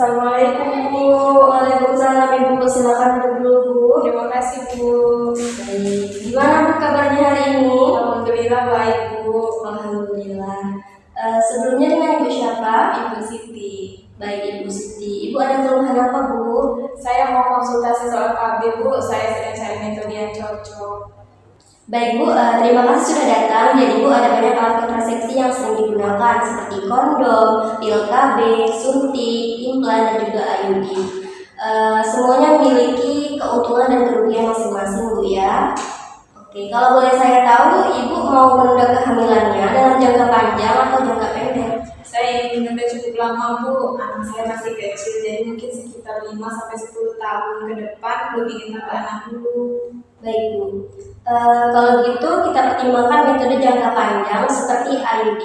Assalamualaikum Bu. Waalaikumsalam Ibu. Silakan duduk dulu Bu. Terima kasih Bu. Baik. Gimana Bu kabarnya hari ini? Alhamdulillah baik Bu. Alhamdulillah. Sebelumnya dengan Ibu siapa? Ibu Siti. Baik Ibu Siti. Ibu ada keluhan apa Bu? Saya mau konsultasi soal KB Bu. Saya sedang cari metode yang cocok. Baik Bu, terima kasih sudah datang. Jadi Bu, ada banyak alat kontrasepsi yang sering digunakan seperti kondom, pil KB, suntik, implan, dan juga IUD. Semuanya memiliki keuntungan dan kerugian masing-masing Bu ya. Oke, kalau boleh saya tahu, Ibu mau menunda kehamilannya dalam jangka panjang atau jangka pendek? Saya ingin menunda cukup lama Bu. Anak saya masih kecil, jadi mungkin sekitar 5-10 tahun ke depan belum ingin tambah anak dulu. Baik Bu, kalau gitu kita pertimbangkan metode jangka panjang seperti IUD.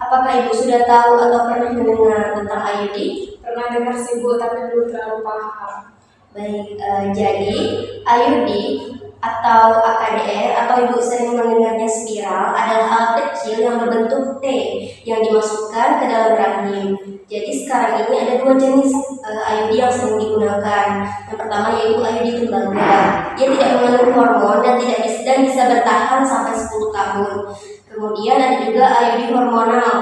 Apakah Ibu sudah tahu atau pernah mendengar tentang IUD? Pernah dengar sih Bu, tapi belum terlalu paham. Baik, jadi IUD atau AKDR atau Ibu sering mendengarnya spiral adalah alat kecil yang berbentuk T yang dimasukkan ke dalam rahim. Jadi sekarang ini ada dua jenis IUD yang sering digunakan. Yang pertama yaitu IUD tembaga. Dia tidak mengandung hormon dan bisa bertahan sampai 10 tahun. Kemudian ada juga IUD hormonal,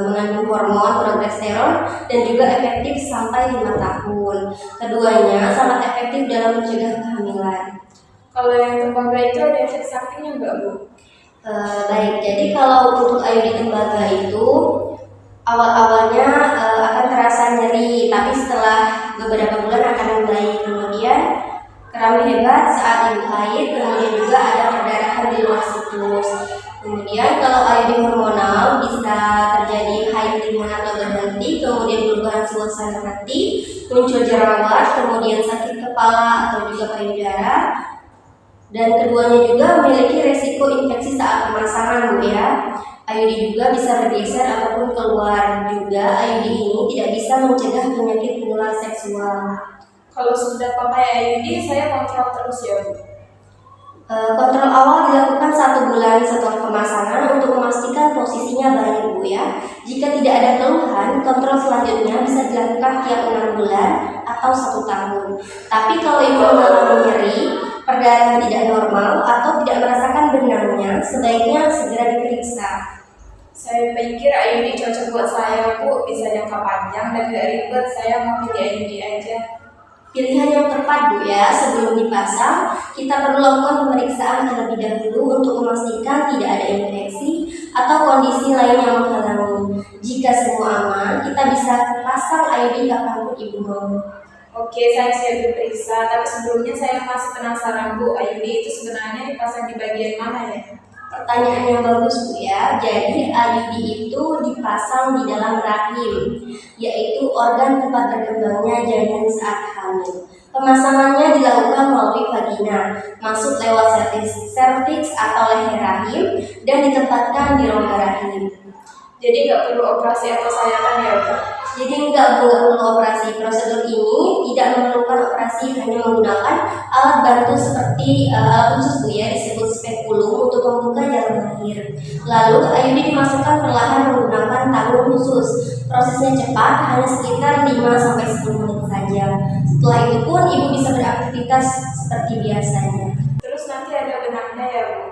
mengandung hormon progesteron dan juga efektif sampai 5 tahun. Keduanya sangat efektif dalam mencegah kehamilan. Kalau yang tembaga itu ada efek sampingnya enggak Bu? Baik, jadi kalau untuk IUD tembaga itu awal-awalnya akan terasa nyeri, tapi setelah beberapa bulan akan membaik. Kemudian kram hebat saat ibu haid, kemudian juga ada perdarahan di luar siklus. Kemudian kalau IUD hormonal bisa terjadi haid ringan atau berhenti, kemudian perubahan suasana hati, muncul jerawat, kemudian sakit kepala atau juga payudara. Dan keduanya juga memiliki resiko infeksi saat pemasangan Bu ya. IUD juga bisa bergeser ataupun keluar. Juga IUD ini tidak bisa mencegah penyakit menular seksual. Kalau sudah pakai IUD, saya kontrol terus ya Bu? Kontrol awal dilakukan 1 bulan setelah pemasangan untuk memastikan posisinya baik Bu ya. Jika tidak ada keluhan, kontrol selanjutnya bisa dilakukan tiap 6 bulan atau 1 tahun. Tapi kalau Ibu mengalami nyeri, perdarahan tidak normal atau tidak merasakan benangnya, sebaiknya segera diperiksa. Saya pikir IUD cocok buat saya Bu, bisa jangka panjang dan gak ribet. Saya mau pilih IUD aja. Pilihan yang tepat Bu ya. Sebelum dipasang, kita perlu lakukan pemeriksaan terlebih dahulu untuk memastikan tidak ada infeksi atau kondisi lain yang menghalangi. Jika semua aman, kita bisa pasang IUD kapanpun Ibu mau. Oke, saya siap diperiksa, tapi sebelumnya saya masih penasaran Bu, IUD itu sebenarnya dipasang di bagian mana ya? Pertanyaan yang bagus Bu ya. Jadi IUD itu dipasang di dalam rahim, yaitu organ tempat berkembangnya janin saat hamil. Pemasangannya dilakukan melalui vagina, masuk lewat serviks atau leher rahim, dan ditempatkan di rongga rahim. Jadi nggak perlu operasi atau sayatan ya Bu? Jadi nggak perlu operasi. Prosedur ini tidak memerlukan operasi, hanya menggunakan alat bantu seperti alat khusus Bu ya, disebut spekulum untuk membuka jalan lahir. Lalu IUD dimasukkan perlahan menggunakan tabung khusus. Prosesnya cepat, hanya sekitar 5-10 menit saja. Setelah itu pun ibu bisa beraktivitas seperti biasanya. Terus nanti ada benangnya ya Bu?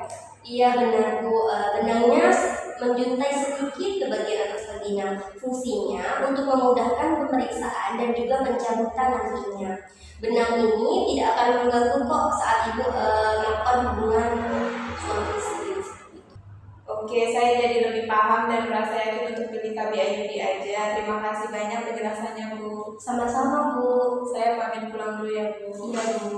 Iya benar Bu, benangnya menjuntai sedikit ke bagian atas vagina. Fungsinya untuk memudahkan pemeriksaan dan juga pencabutan nantinya. Benang ini tidak akan mengganggu kok saat ibu melakukan hubungan suami istri. Oke, saya jadi lebih paham dan merasa yakin untuk pilih KB IUD aja. Terima kasih banyak penjelasannya Bu. Sama-sama Bu. Saya pamit pulang dulu ya Bu. Iya Bu.